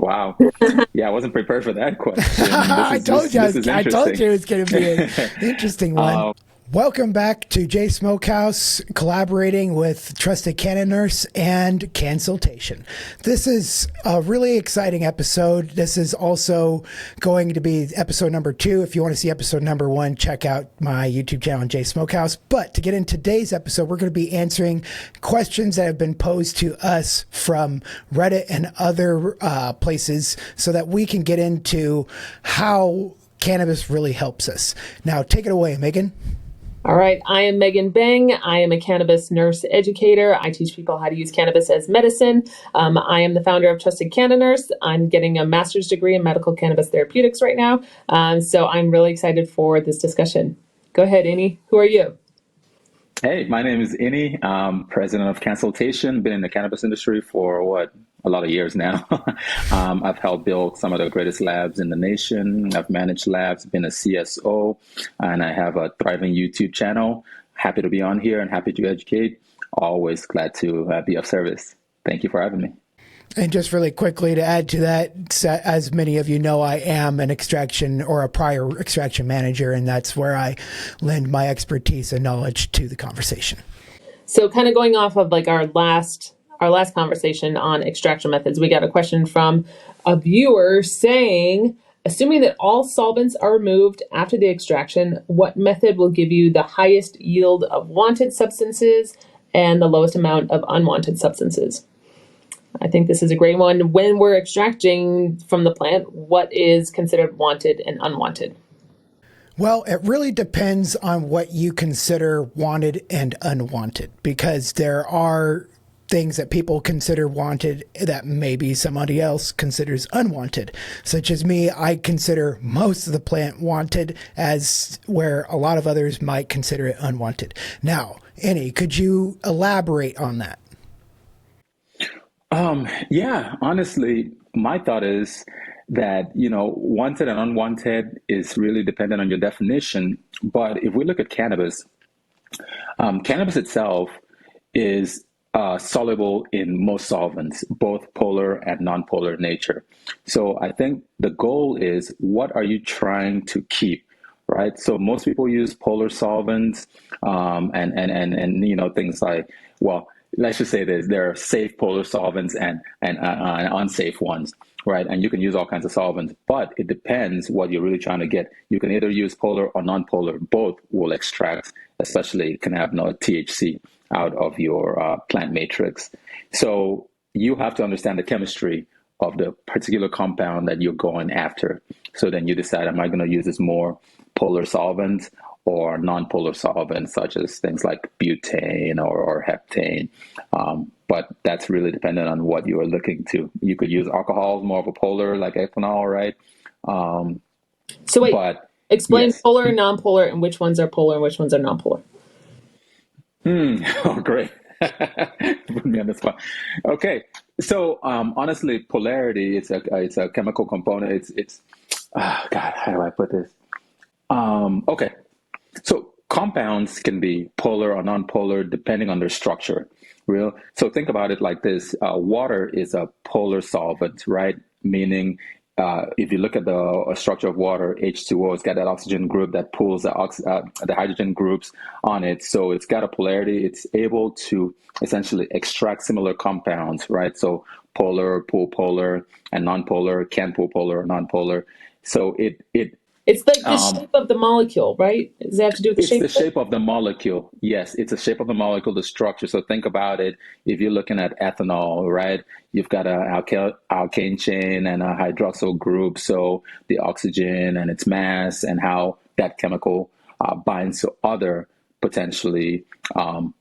Wow. Yeah, I wasn't prepared for that question. This I is this told you, this is I told interesting. you it's going to be an interesting one. Um, Welcome back to J Smokehouse, collaborating with Trusted Cannon Nurse and Consultation. This is a really exciting episode. This is also going to be episode number 2. If you want to see episode number 1, check out my YouTube channel, J Smokehouse. But to get into today's episode, we're going to be answering questions that have been posed to us from Reddit and other places so that we can get into how cannabis really helps us. Now, take it away, Megan. All right, I am Megan Beng. I am a cannabis nurse educator. I teach people how to use cannabis as medicine. I am the founder of Trusted Cannon Nurse. I'm getting a master's degree in medical cannabis therapeutics right now. So I'm really excited for this discussion. Go ahead, Annie. Who are you? Hey, my name is Ini. I'm president of Consultation. Been in the cannabis industry for a lot of years now. I've helped build some of the greatest labs in the nation. I've managed labs, been a CSO, and I have a thriving YouTube channel. Happy to be on here and happy to educate. Always glad to be of service. Thank you for having me. And just really quickly to add to that, as many of you know, I am an extraction or a prior extraction manager, and that's where I lend my expertise and knowledge to the conversation. So kind of going off of like our last conversation on extraction methods, we got a question from a viewer saying, assuming that all solvents are removed after the extraction, what method will give you the highest yield of wanted substances and the lowest amount of unwanted substances? I think this is a great one. When we're extracting from the plant, what is considered wanted and unwanted? Well, it really depends on what you consider wanted and unwanted, because there are things that people consider wanted that maybe somebody else considers unwanted. Such as me, I consider most of the plant wanted, as where a lot of others might consider it unwanted. Now, Annie, could you elaborate on that? Yeah, honestly, my thought is that, wanted and unwanted is really dependent on your definition. But if we look at cannabis, cannabis itself is soluble in most solvents, both polar and non-polar nature. So I think the goal is, what are you trying to keep? Right. So most people use polar solvents, and things like, well, let's just say this: there are safe polar solvents and unsafe ones, right? And you can use all kinds of solvents, but it depends what you're really trying to get. You can either use polar or non-polar. Both will extract, especially cannabinoid THC, out of your plant matrix. So you have to understand the chemistry of the particular compound that you're going after. So then you decide, am I going to use this more polar solvent or non-polar solvents, such as things like butane or heptane. But that's really dependent on what you are looking to. You could use alcohols, more of a polar, like ethanol, right? So wait, But explain yes. polar and non-polar, and which ones are polar and which ones are non-polar. Oh, great. Put me on the spot. Okay. So honestly, polarity, it's a chemical component. It's God, how do I put this? Okay. So compounds can be polar or non-polar depending on their structure. So think about it like this: water is a polar solvent, right? Meaning, if you look at the structure of water, H2O, it's got that oxygen group that pulls the hydrogen groups on it. So it's got a polarity. It's able to essentially extract similar compounds, right? So polar, pull polar, and non-polar can pull polar or non-polar. So It's like the shape of the molecule, right? Does that have to do with the it's shape? the shape of the molecule. Yes, it's the shape of the molecule, the structure. So think about it. If you're looking at ethanol, right, you've got an alkane chain and a hydroxyl group. So the oxygen and its mass and how that chemical binds to other potentially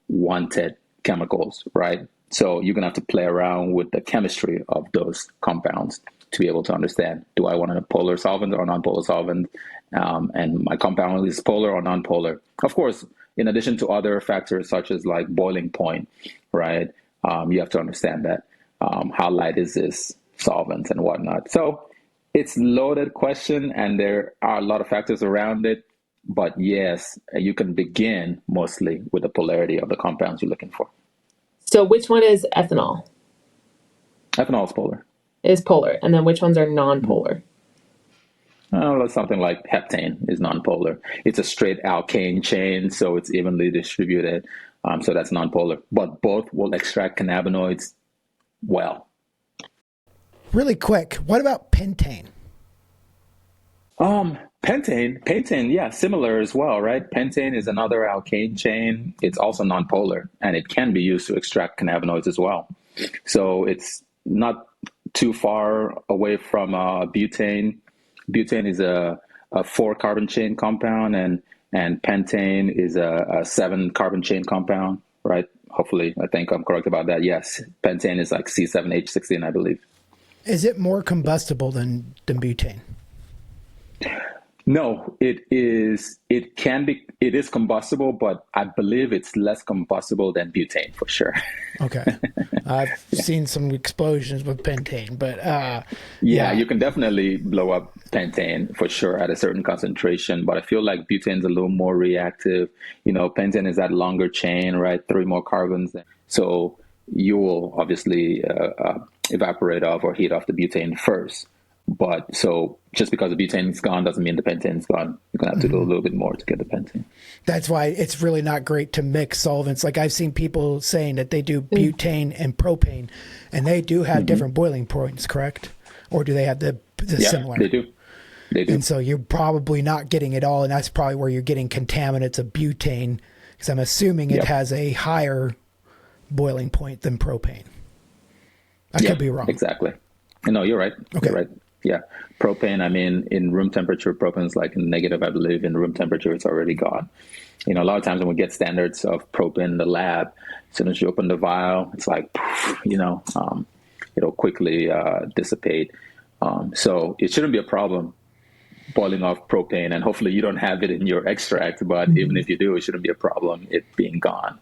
wanted chemicals, right? So you're going to have to play around with the chemistry of those compounds to be able to understand, do I want a polar solvent or a non-polar solvent? And my compound is polar or non-polar. Of course, in addition to other factors such as like boiling point, right? You have to understand that. How light is this solvent and whatnot? So it's a loaded question, and there are a lot of factors around it. But yes, you can begin mostly with the polarity of the compounds you're looking for. So which one is ethanol? Ethanol is polar. is polar, and then which ones are non-polar? Something like heptane is nonpolar. It's a straight alkane chain, so it's evenly distributed. So that's nonpolar. But both will extract cannabinoids well. Really quick, what about pentane? Pentane, yeah, similar as well, right? Pentane is another alkane chain. It's also nonpolar, and it can be used to extract cannabinoids as well. So it's not too far away from butane. Butane is a 4 carbon chain compound, and pentane is a 7 carbon chain compound, right? Hopefully, I think I'm correct about that. Yes, pentane is like C7H16, I believe. Is it more combustible than butane? No, it is. It can be. It is combustible, but I believe it's less combustible than butane for sure. Okay, I've seen some explosions with pentane, but yeah, you can definitely blow up pentane for sure at a certain concentration. But I feel like butane's a little more reactive. Pentane is that longer chain, right? 3 more carbons, so you will obviously evaporate off or heat off the butane first. But so just because the butane is gone doesn't mean the pentane is gone. You're going to have to do a little bit more to get the pentane. That's why it's really not great to mix solvents. Like I've seen people saying that they do butane and propane, and they do have different boiling points, correct? Or do they have the similar? They do. They do. And so you're probably not getting it all, and that's probably where you're getting contaminants of butane, because I'm assuming it has a higher boiling point than propane. I could be wrong. Exactly. No, you're right. Okay. You're right. Yeah. Propane, I mean, in room temperature, propane is like negative, I believe. In room temperature, it's already gone. A lot of times when we get standards of propane in the lab, as soon as you open the vial, it's like, it'll quickly dissipate. So it shouldn't be a problem boiling off propane, and hopefully you don't have it in your extract, but even if you do, it shouldn't be a problem, it being gone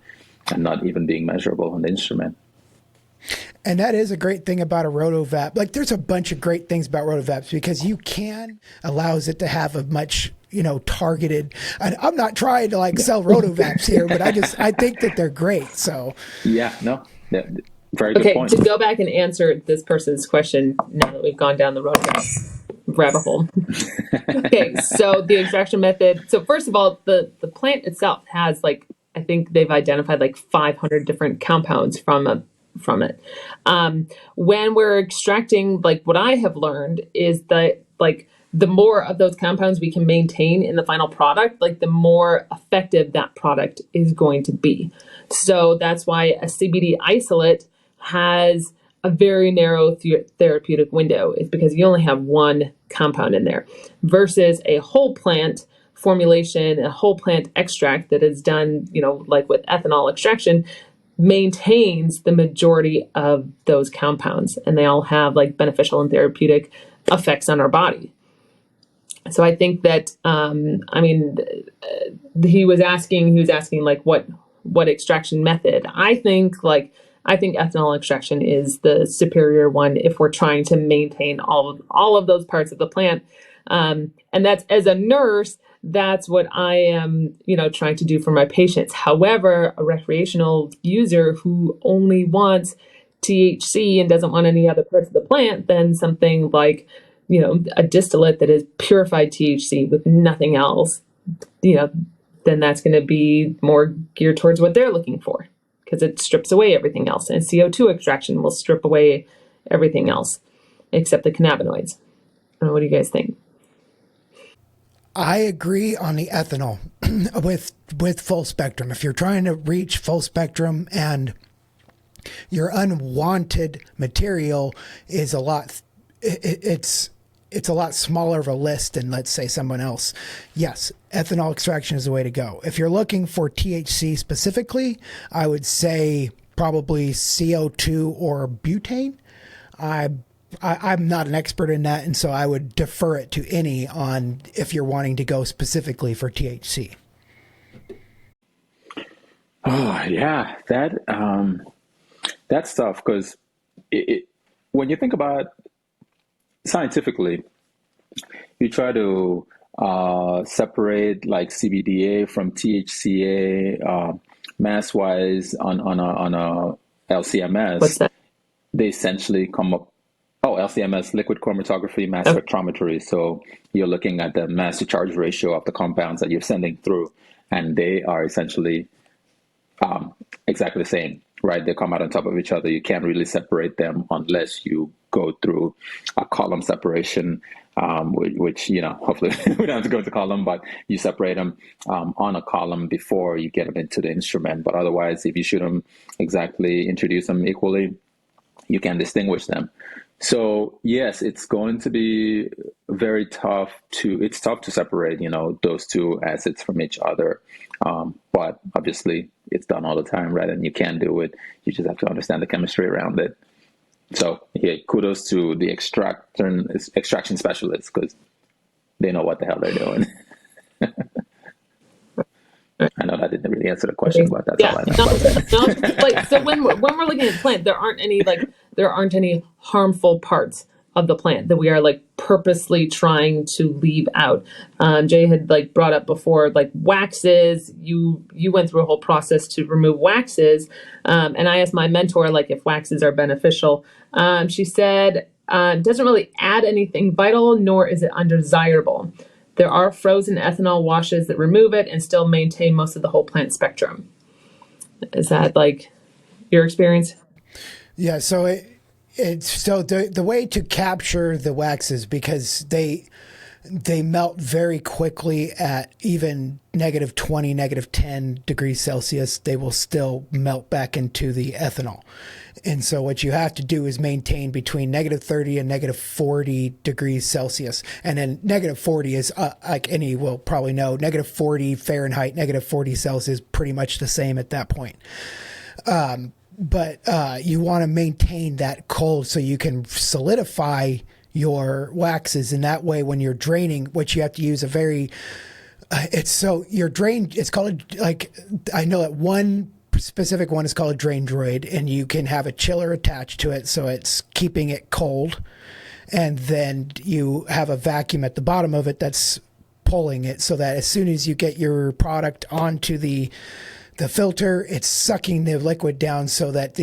and not even being measurable on the instrument. And that is a great thing about a rotovap. Like there's a bunch of great things about rotovaps because allows it to have a much, targeted, and I'm not trying to sell rotovaps here, but I think that they're great. So very good point. To go back and answer this person's question now that we've gone down the rotovap rabbit hole. Okay. So the extraction method. So first of all, the plant itself has I think they've identified 500 different compounds from it. When we're extracting, what I have learned is that the more of those compounds we can maintain in the final product, the more effective that product is going to be. So that's why a CBD isolate has a very narrow therapeutic window, is because you only have one compound in there versus a whole plant formulation, a whole plant extract that is done, with ethanol extraction, maintains the majority of those compounds, and they all have beneficial and therapeutic effects on our body. So I think that he was asking what extraction method. I think ethanol extraction is the superior one if we're trying to maintain all of those parts of the plant. And that's, as a nurse, that's what I am, trying to do for my patients. However, a recreational user who only wants THC and doesn't want any other parts of the plant, then something like, a distillate that is purified THC with nothing else, then that's going to be more geared towards what they're looking for, because it strips away everything else. And CO2 extraction will strip away everything else except the cannabinoids. I don't know, what do you guys think? I agree on the ethanol with full spectrum. If you're trying to reach full spectrum and your unwanted material is it's a lot smaller of a list than, let's say, someone else, yes, ethanol extraction is the way to go. If you're looking for THC specifically, I would say probably CO2 or butane. I'm not an expert in that, and so I would defer it to any on if you're wanting to go specifically for THC. Oh yeah, that's tough because when you think about scientifically, you try to separate CBDA from THCA mass wise on a LCMS. What's that? They essentially come up. Oh, LCMS, liquid chromatography, mass Okay. spectrometry. So you're looking at the mass to charge ratio of the compounds that you're sending through, and they are essentially exactly the same, right? They come out on top of each other. You can't really separate them unless you go through a column separation, which, hopefully we don't have to go to column, but you separate them on a column before you get them into the instrument. But otherwise, if you shoot them exactly, introduce them equally, you can distinguish them. So yes, it's going to be very tough it's tough to separate, those two acids from each other. But obviously it's done all the time, right? And you can do it. You just have to understand the chemistry around it. So yeah, kudos to the extraction specialists, because they know what the hell they're doing. I know that didn't really answer the question, but that's all Yeah, I know no, about that. no, like so when we're looking at plant, there aren't any harmful parts of the plant that we are like purposely trying to leave out. Jay had like brought up before, like waxes. You went through a whole process to remove waxes, and I asked my mentor like if waxes are beneficial. She said it doesn't really add anything vital, nor is it undesirable. There are frozen ethanol washes that remove it and still maintain most of the whole plant spectrum. Is that like your experience? Yeah, so it's so the way to capture the waxes, because they melt very quickly at even -20, -10 degrees Celsius. They will still melt back into the ethanol. And so what you have to do is maintain between -30 and -40 degrees Celsius. And then -40 is, like any will probably know, -40 Fahrenheit, -40 Celsius, pretty much the same at that point. But you want to maintain that cold so you can solidify your waxes. And that way, when you're draining, which you have to use a very, it's called, like, I know that one specific one is called a drain droid, and you can have a chiller attached to it, so it's keeping it cold. And then you have a vacuum at the bottom of it that's pulling it, so that as soon as you get your product onto the filter, it's sucking the liquid down so that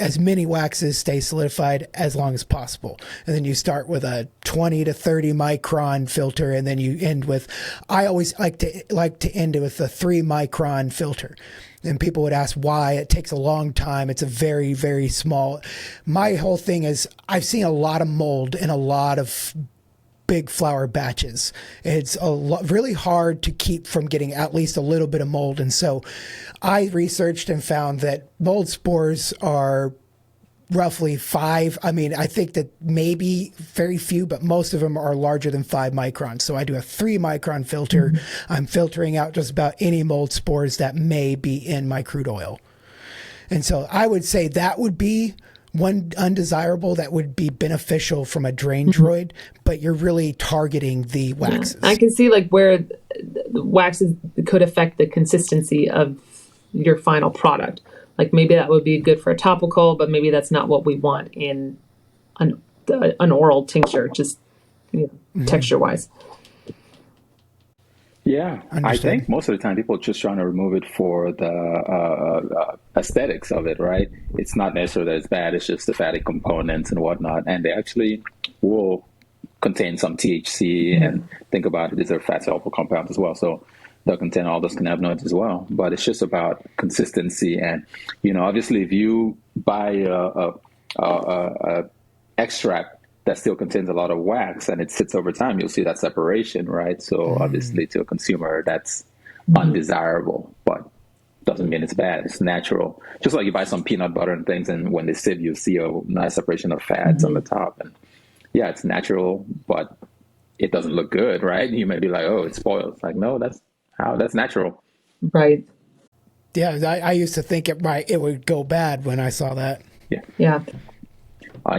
as many waxes stay solidified as long as possible. And then you start with a 20 to 30 micron filter, and then you end with, I always like to end it with a 3 micron filter. And people would ask why. It takes a long time. It's a very, very small. My whole thing is, I've seen a lot of mold in a lot of big flower batches. It's really hard to keep from getting at least a little bit of mold. And so I researched and found that mold spores are roughly 5. I mean, I think that maybe very few, but most of them are larger than 5 microns. So I do a 3 micron filter. Mm-hmm. I'm filtering out just about any mold spores that may be in my crude oil. And so I would say that would be one undesirable that would be beneficial from a drain droid, but you're really targeting the waxes. Yeah. I can see like where the waxes could affect the consistency of your final product. Like maybe that would be good for a topical, but maybe that's not what we want in an oral tincture, just texture-wise. Yeah, understood. I think most of the time people are just trying to remove it for the aesthetics of it, right? It's not necessarily that it's bad, it's just the fatty components and whatnot. And they actually will contain some THC, and think about it, these are fat soluble compounds as well. So they'll contain all those cannabinoids as well. But it's just about consistency. And, obviously if you buy a extract that still contains a lot of wax and it sits over time, you'll see that separation, right? So obviously to a consumer, that's undesirable, but doesn't mean it's bad. It's natural. Just like you buy some peanut butter and things, and when they sit, you see a nice separation of fats on the top. And yeah, it's natural, but it doesn't look good, right? You may be like, oh, it's spoiled. It's like, no, that's natural. Right. Yeah, I used to think it would go bad when I saw that. Yeah.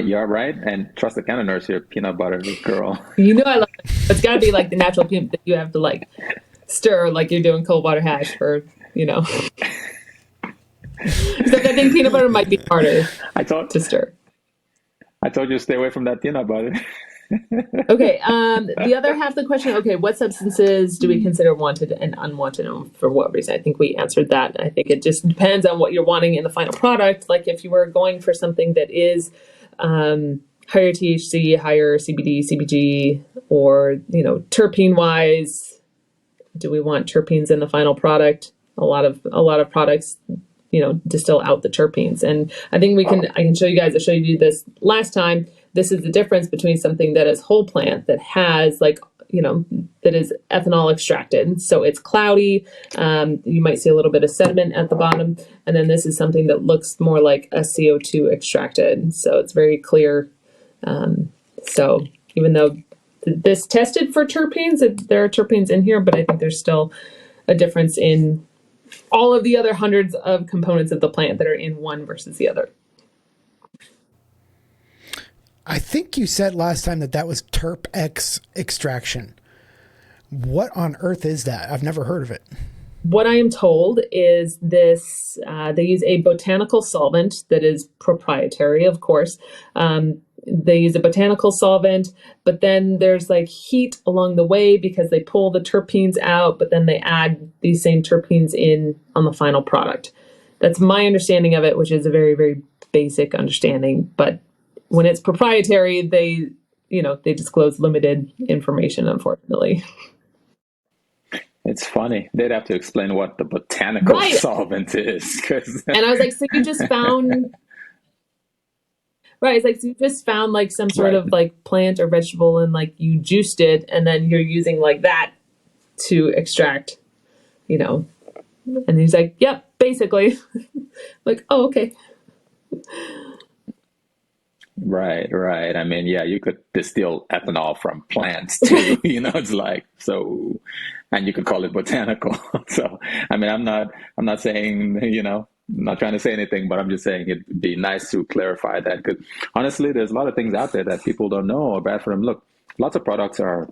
You're right, and trust the cannon nurse here, peanut butter girl. I love it. It's got to be like the natural peanut that you have to like stir like you're doing cold water hash for, Except I think peanut butter might be harder to stir. I told you to stay away from that peanut butter. Okay, the other half of the question, what substances do we consider wanted and unwanted, and for what reason? I think we answered that. I think it just depends on what you're wanting in the final product. Like if you were going for something that is higher THC, higher CBD, CBG, or, terpene wise, do we want terpenes in the final product? A lot of products, distill out the terpenes. And I think I can show you guys, I showed you this last time. This is the difference between something that is whole plant that has that is ethanol extracted. So it's cloudy. You might see a little bit of sediment at the bottom. And then this is something that looks more like a CO2 extracted. So it's very clear. So even though this tested for terpenes, there are terpenes in here, but I think there's still a difference in all of the other hundreds of components of the plant that are in one versus the other. I think you said last time that was terp X extraction. What on earth is that? I've never heard of it. What I am told is this, they use a botanical solvent that is proprietary, of course. They use a botanical solvent, but then there's like heat along the way because they pull the terpenes out, but then they add these same terpenes in on the final product. That's my understanding of it, which is a very, very basic understanding. But when it's proprietary, they disclose limited information, unfortunately. It's funny. They'd have to explain what the botanical Right. solvent is. And I was like, so you just found... Right, it's like so you just found like some sort of like plant or vegetable and like you juiced it and then you're using like that to extract, And he's like, yep, basically. Like, oh, okay. Right. I mean, yeah, you could distill ethanol from plants too, it's like, so, and you could call it botanical. So, I mean, I'm not saying, I'm not trying to say anything, but I'm just saying it'd be nice to clarify that because honestly, there's a lot of things out there that people don't know or bad for them. Look, lots of products are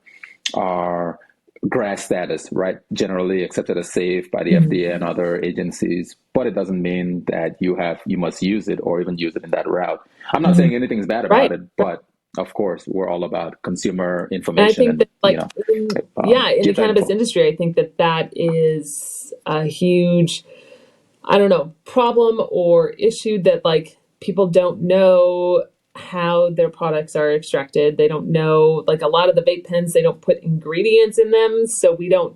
GRAS status, right? Generally accepted as safe by the FDA and other agencies, but it doesn't mean that you must use it or even use it in that route. I'm not saying anything's bad about it, but of course, we're all about consumer information. And I think that, in the cannabis industry, I think that is a huge, I don't know, problem or issue that like people don't know how their products are extracted. They don't know, like a lot of the vape pens, they don't put ingredients in them. So we don't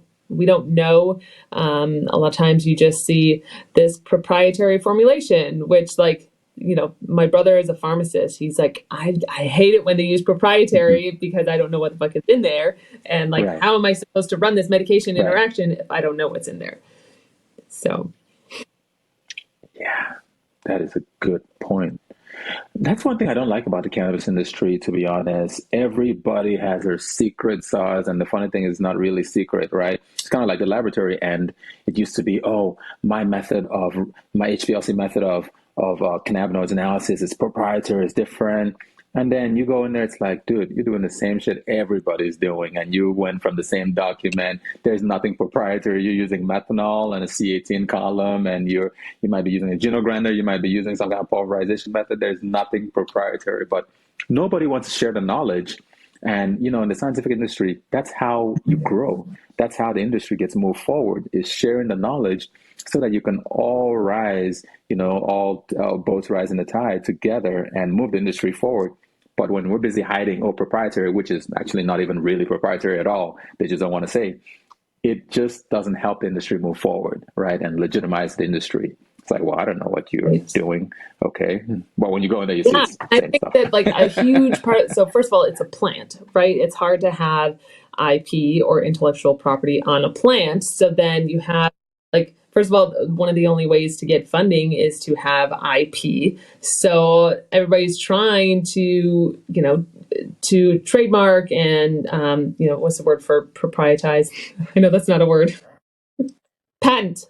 know. A lot of times you just see this proprietary formulation, which like, my brother is a pharmacist. He's like, I hate it when they use proprietary because I don't know what the fuck is in there. And like, how am I supposed to run this medication interaction if I don't know what's in there? So. Yeah, that is a good point. That's one thing I don't like about the cannabis industry, to be honest. Everybody has their secret sauce, and the funny thing is not really secret, right? It's kind of like the laboratory end. It used to be, my HPLC method of cannabinoids analysis is proprietary, is different. And then you go in there, it's like, dude, you're doing the same shit everybody's doing, and you went from the same document. There's nothing proprietary. You're using methanol and a C18 column, and you might be using a genogrinder, you might be using some kind of pulverization method. There's nothing proprietary, but nobody wants to share the knowledge. And in the scientific industry, that's how you grow. That's how the industry gets moved forward, is sharing the knowledge so that you can all rise, all boats rise in the tide together and move the industry forward. But when we're busy hiding, proprietary, which is actually not even really proprietary at all, they just don't want to say, it just doesn't help the industry move forward, right? And legitimize the industry. It's like, well, I don't know what you're doing. Okay. But when you go in there, you see the I same think stuff. that like a huge part, so first of all, it's a plant, right? It's hard to have IP or intellectual property on a plant. So then you have like, first of all, one of the only ways to get funding is to have IP. So everybody's trying to, to trademark and, what's the word for proprietize? I know that's not a word. Patent.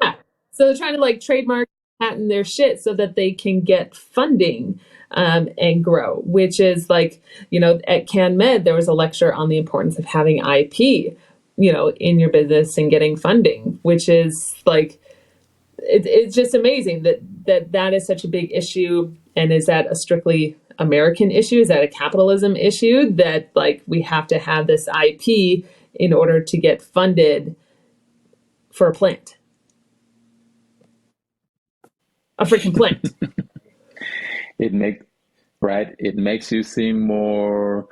Yeah. So they're trying to like trademark, patent their shit so that they can get funding and grow, which is like, at CanMed, there was a lecture on the importance of having IP, in your business and getting funding, which is like, it's just amazing that is such a big issue. And is that a strictly American issue? Is that a capitalism issue that like we have to have this IP in order to get funded for a plant? A freaking plant. It right? It makes you seem more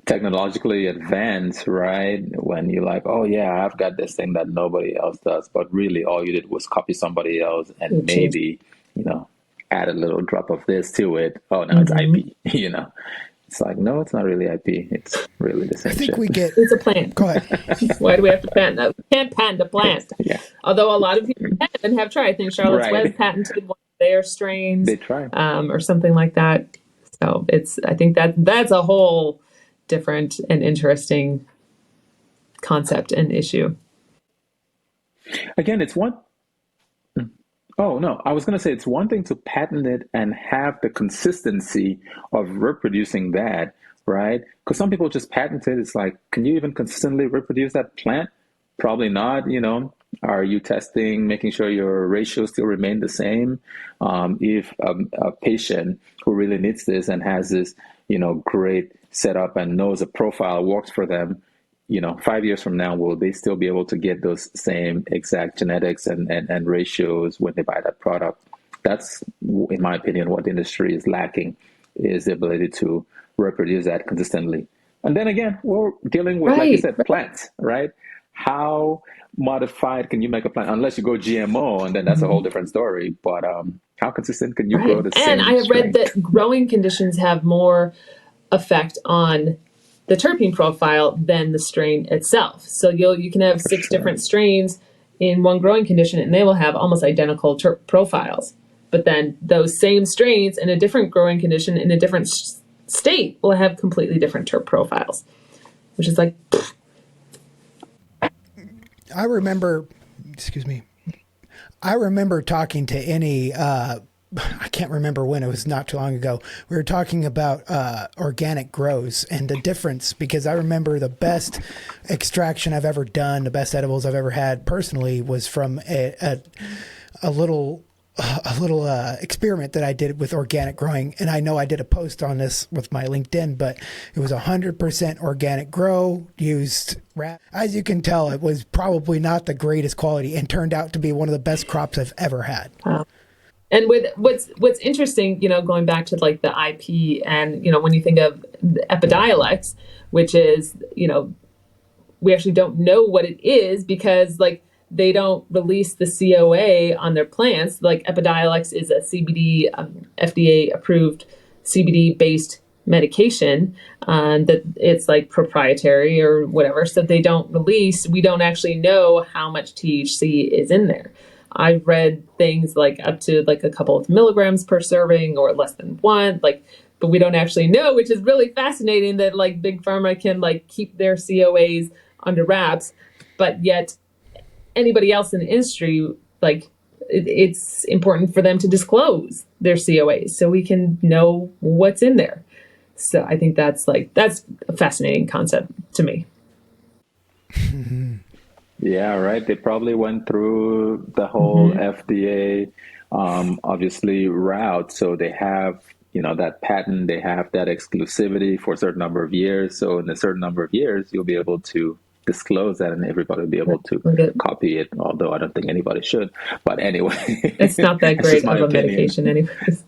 technologically advanced, right? When you're like, oh yeah, I've got this thing that nobody else does, but really all you did was copy somebody else and It changed. maybe, add a little drop of this to it. Oh, now it's Hmm. IP, It's like, no, it's not really IP. It's really the I same think shit. we get. It's a plant. Go ahead. Why do we have to patent that? We can't patent a plant. Yeah, Although a lot of people can and have tried. I think Charlotte's Web right. patented one of their strains, They try. or something like that. So I think that's a whole different and interesting concept and issue. Again, it's one. Oh, no, I was going to say it's one thing to patent it and have the consistency of reproducing that, right? Because some people just patent it. It's like, can you even consistently reproduce that plant? Probably not. Are you testing, making sure your ratios still remain the same? If a patient who really needs this and has this, great setup and knows a profile works for them, 5 years from now, will they still be able to get those same exact genetics and ratios when they buy that product? That's, in my opinion, what the industry is lacking, is the ability to reproduce that consistently. And then again, we're dealing with, like you Right. said, plants, right? How modified can you make a plant? Unless you go GMO, and then that's a whole different story. But how consistent can you grow Right. the And I same have read strain? that growing conditions have more effect on the terpene profile than the strain itself. So you can have For six sure. different strains in one growing condition, and they will have almost identical profiles. But then those same strains in a different growing condition in a different state will have completely different terp profiles, which is like, I remember. Excuse me. I remember talking to any. I can't remember when, it was not too long ago. We were talking about organic grows and the difference, because I remember the best extraction I've ever done, the best edibles I've ever had personally was from a little experiment that I did with organic growing. And I know I did a post on this with my LinkedIn, but it was 100% organic grow, used rat. As you can tell, it was probably not the greatest quality and turned out to be one of the best crops I've ever had. and with what's interesting, going back to like the IP, and when you think of the Epidiolex, which is, we actually don't know what it is, because like they don't release the COA on their plants. Like Epidiolex is a CBD, FDA approved CBD based medication, that it's like proprietary or whatever. So they don't release. We don't actually know how much THC is in there. I've read things like up to like a couple of milligrams per serving or less than one, like, but we don't actually know, which is really fascinating that like big pharma can like keep their COAs under wraps, but yet anybody else in the industry, like it's important for them to disclose their COAs so we can know what's in there. So I think that's a fascinating concept to me. Yeah, right. They probably went through the whole Hmm. FDA, obviously, route. So they have, that patent, they have that exclusivity for a certain number of years. So in a certain number of years, you'll be able to disclose that and everybody will be able to copy it, although I don't think anybody should. But anyway, It's not that that's just great my of a opinion. medication, anyways.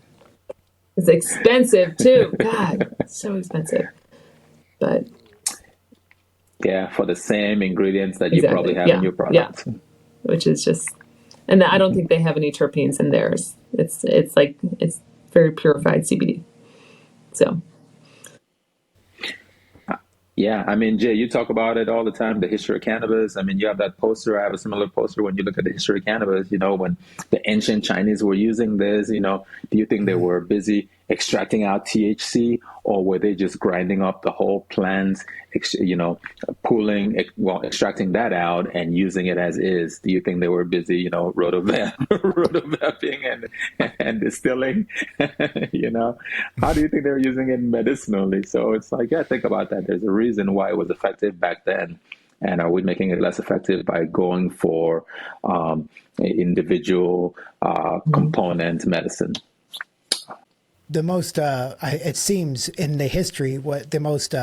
It's expensive too. God, it's so expensive. But Yeah, for the same ingredients that you probably exactly, have in yeah, your yeah. product. Which is just, and I don't think they have any terpenes in theirs. It's like it's very purified CBD. So Yeah, I mean, Jay, you talk about it all the time, the history of cannabis. I mean, you have that poster. I have a similar poster when you look at the history of cannabis, when the ancient Chinese were using this, do you think they were busy extracting out THC, or were they just grinding up the whole plant, extracting that out and using it as is? Do you think they were busy, rotovapping and distilling? you know, how do you think they were using it medicinally? So it's like, yeah, think about that. There's a reason why it was effective back then. And are we making it less effective by going for individual component medicine? The most, it seems in the history, what the most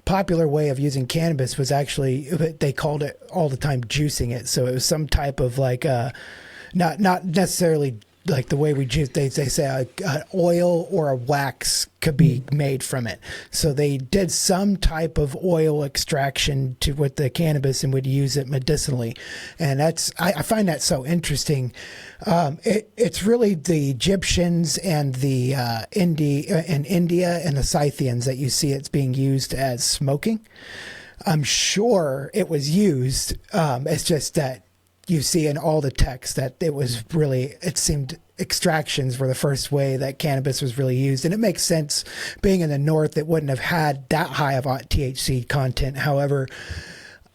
popular way of using cannabis was actually, they called it all the time juicing it. So it was some type of like, not necessarily like the way they say an oil or a wax could be made from it. So they did some type of oil extraction with the cannabis and would use it medicinally. And I find that so interesting. It's really the Egyptians and the India and the Scythians that you see it's being used as smoking. I'm sure it was used. It's just that you see in all the text that it seemed extractions were the first way that cannabis was really used. And it makes sense, being in the North, it wouldn't have had that high of THC content. However,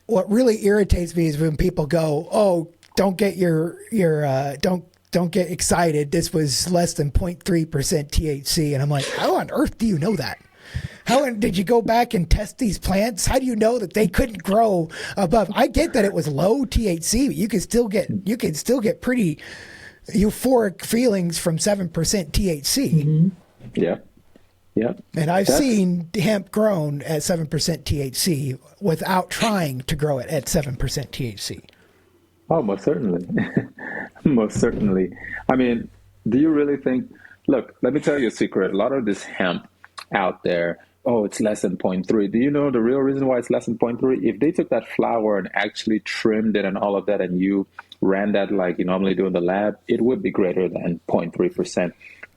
what really irritates me is when people go, "Oh, don't get don't get excited. This was less than 0.3% THC." And I'm like, how on earth do you know that? How did you go back and test these plants? How do you know that they couldn't grow above? I get that it was low THC, but you can still get pretty euphoric feelings from 7% THC. Mm-hmm. Yeah. Yeah. And I've seen hemp grown at 7% THC without trying to grow it at 7% THC. Oh, most certainly. Most certainly. I mean, do you really think, look, let me tell you a secret. A lot of this hemp out there, oh, it's less than 0.3. Do you know the real reason why it's less than 0.3? If they took that flower and actually trimmed it and all of that, and you ran that like you normally do in the lab, it would be greater than 0.3%.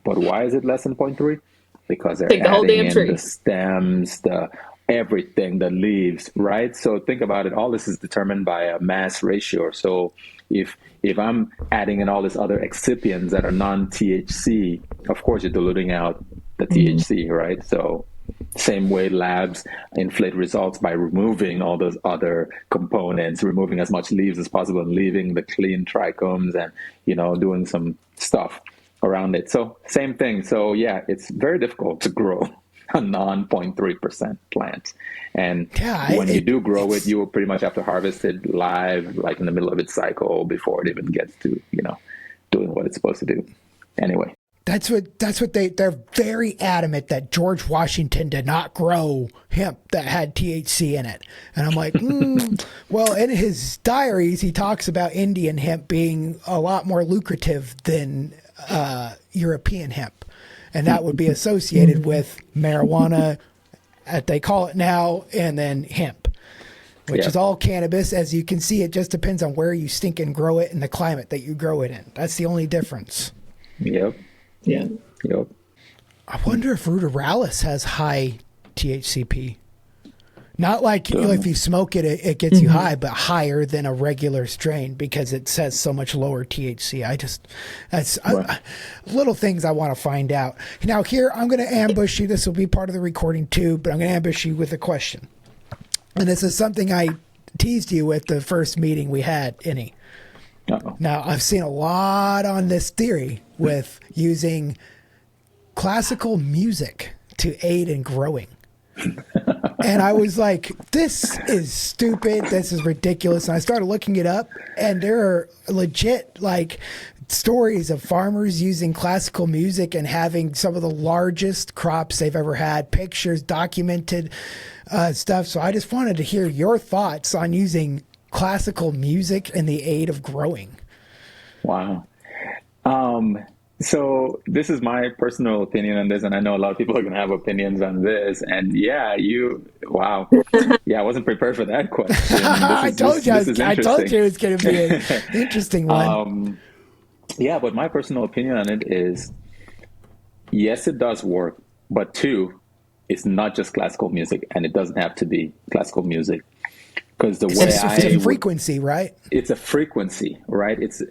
But why is it less than 0.3? Because they're adding in the stems, the everything, the leaves, right? So think about it. All this is determined by a mass ratio. So if I'm adding in all these other excipients that are non-THC, of course you're diluting out the THC, right? So same way labs inflate results by removing all those other components, removing as much leaves as possible and leaving the clean trichomes and, doing some stuff around it. So same thing. So yeah, it's very difficult to grow a non-0.3% plant. And when you do grow it, you will pretty much have to harvest it live, like in the middle of its cycle before it even gets to, doing what it's supposed to do. Anyway. They're very adamant that George Washington did not grow hemp that had THC in it. And I'm like, well, in his diaries, he talks about Indian hemp being a lot more lucrative than European hemp. And that would be associated with marijuana, as they call it now, and then hemp, which is all cannabis. As you can see, it just depends on where you stink and grow it and the climate that you grow it in. That's the only difference. Yep. Yeah. Yep. I wonder if ruderalis has high THCP. Not like if you smoke it, it gets you high, but higher than a regular strain because it says so much lower THC. That's little things I want to find out. Now here, I'm going to ambush you. This will be part of the recording too, but I'm going to ambush you with a question. And this is something I teased you with the first meeting we had, Innie. Uh-oh. Now, I've seen a lot on this theory with using classical music to aid in growing. And I was like, this is stupid. This is ridiculous. And I started looking it up, and there are legit stories of farmers using classical music and having some of the largest crops they've ever had, pictures, documented stuff. So I just wanted to hear your thoughts on using classical music in the aid of growing. Wow. So this is my personal opinion on this, and I know a lot of people are going to have opinions on this. And wow. Yeah, I wasn't prepared for that question. I told you it was going to be an interesting one. Yeah, but my personal opinion on it is, yes, it does work. But two, it's not just classical music, and it doesn't have to be classical music. Because it's a frequency, right? It's a frequency, right? It's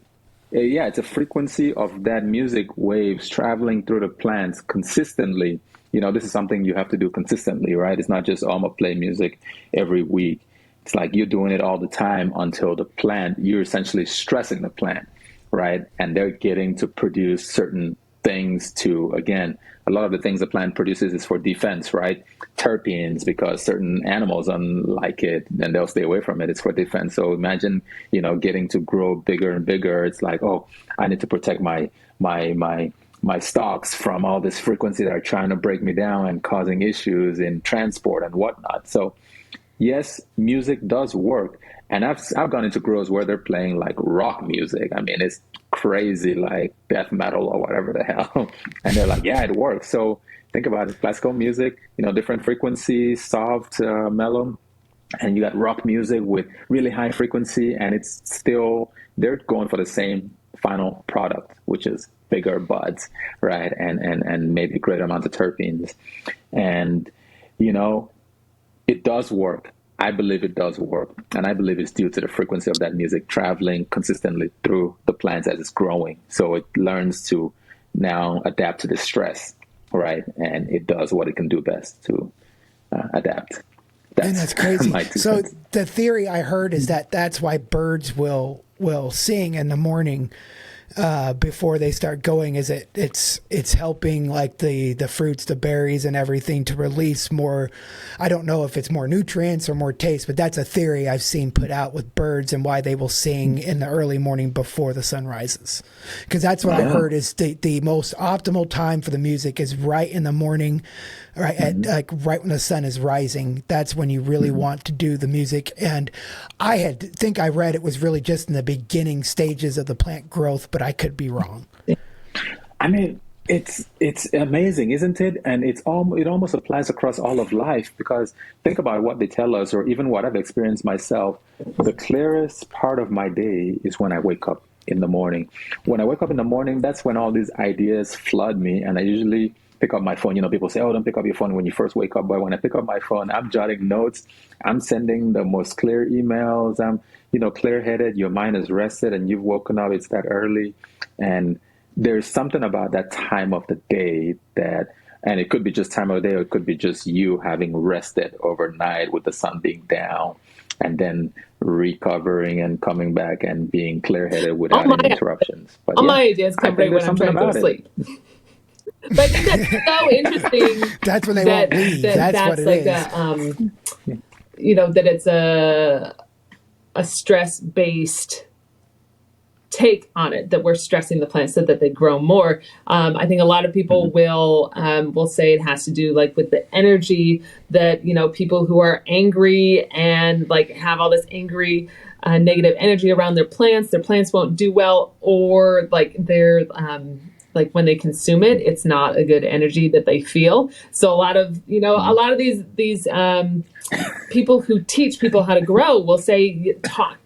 a frequency of that music waves traveling through the plants consistently. This is something you have to do consistently, right? It's not just, I'm going to play music every week. It's like you're doing it all the time until the plant, you're essentially stressing the plant, right? And they're getting to produce certain things to, again, a lot of the things the plant produces is for defense, right? Terpenes, because certain animals don't like it and they'll stay away from it. It's for defense. So imagine, getting to grow bigger and bigger. It's like, oh, I need to protect my stalks from all this frequency that are trying to break me down and causing issues in transport and whatnot. So yes, music does work. And I've gone into grows where they're playing like rock music. I mean, it's crazy, like death metal or whatever the hell. And they're like, yeah, it works. So think about it, classical music, different frequencies, soft, mellow, and you got rock music with really high frequency, and it's still, they're going for the same final product, which is bigger buds, right? And maybe greater amount of terpenes. And, it does work. I believe it does work. And I believe it's due to the frequency of that music traveling consistently through the plants as it's growing. So it learns to now adapt to the stress, right? And it does what it can do best to adapt. And that's crazy. So cents. the theory I heard is that that's why birds will sing in the morning before they start going. Is it's helping like the fruits, the berries, and everything to release more. I don't know if it's more nutrients or more taste, but that's a theory I've seen put out with birds and why they will sing in the early morning before the sun rises. Because that's what I heard is the most optimal time for the music is right in the morning. Right at right when the sun is rising, that's when you really want to do the music. And I think I read it was really just in the beginning stages of the plant growth, but I could be wrong. I mean, it's amazing, isn't it? And it almost applies across all of life, because think about what they tell us, or even what I've experienced myself. The clearest part of my day is when I wake up in the morning. When I wake up in the morning, that's when all these ideas flood me, and I usually pick up my phone. People say, oh, don't pick up your phone when you first wake up. But when I pick up my phone, I'm jotting notes. I'm sending the most clear emails. I'm, clear-headed. Your mind is rested and you've woken up. It's that early. And there's something about that time of the day and it could be just time of the day, or it could be just you having rested overnight with the sun being down and then recovering and coming back and being clear-headed without any interruptions. But all my ideas come right when I'm trying to go to sleep. But I think that's so interesting. That's when they won't leave. That's what it is. That it's a stress-based take on it, that we're stressing the plants so that they grow more. I think a lot of people will say it has to do like with the energy that, people who are angry and like have all this angry negative energy around their plants won't do well, or like they're like when they consume it, it's not a good energy that they feel. So a lot of these people who teach people how to grow will say,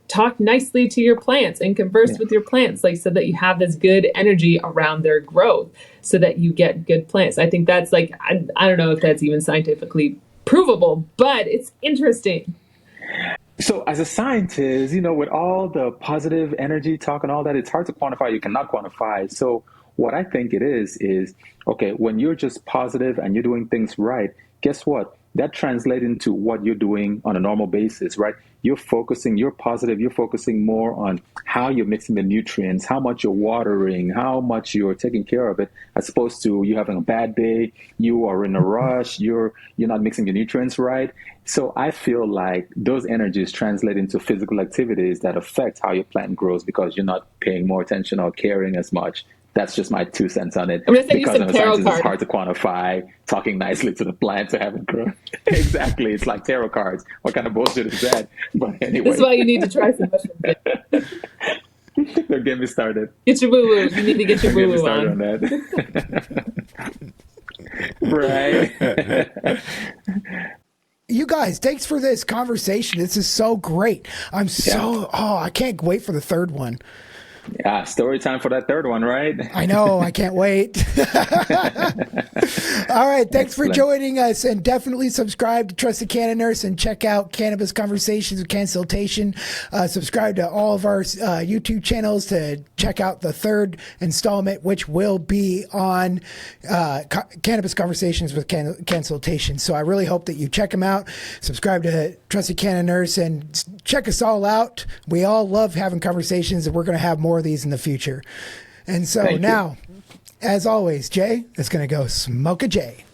talk nicely to your plants and converse with your plants, like so that you have this good energy around their growth, so that you get good plants. I think that's like, I don't know if that's even scientifically provable, but it's interesting. So as a scientist, with all the positive energy talk and all that, it's hard to quantify. You cannot quantify. So what I think it is, okay, when you're just positive and you're doing things right, guess what? That translates into what you're doing on a normal basis, right? You're positive, you're focusing more on how you're mixing the nutrients, how much you're watering, how much you're taking care of it, as opposed to you having a bad day, you are in a rush, you're not mixing the nutrients right. So I feel like those energies translate into physical activities that affect how your plant grows, because you're not paying more attention or caring as much. That's just my 2 cents on it. I'm going to say because you said tarot card. It's hard to quantify talking nicely to the plant to have it grow. Exactly. It's like tarot cards. What kind of bullshit is that? But anyway. This is why you need to try some mushrooms. Don't get me started. Get your woo-woo. You need to get your woo-woo on that. Right. You guys, thanks for this conversation. This is so great. I can't wait for the third one. Yeah, story time for that third one, right? I know. I can't wait. All right. Thanks for joining us, and definitely subscribe to Trusted Canna Nurse and check out Cannabis Conversations with Consultation. Subscribe to all of our YouTube channels to check out the third installment, which will be on Cannabis Conversations with Consultation. So I really hope that you check them out. Subscribe to Trusted Canna Nurse and check us all out. We all love having conversations, and we're going to have more of these in the future. And so now, as always, Jay is going to go smoke a J.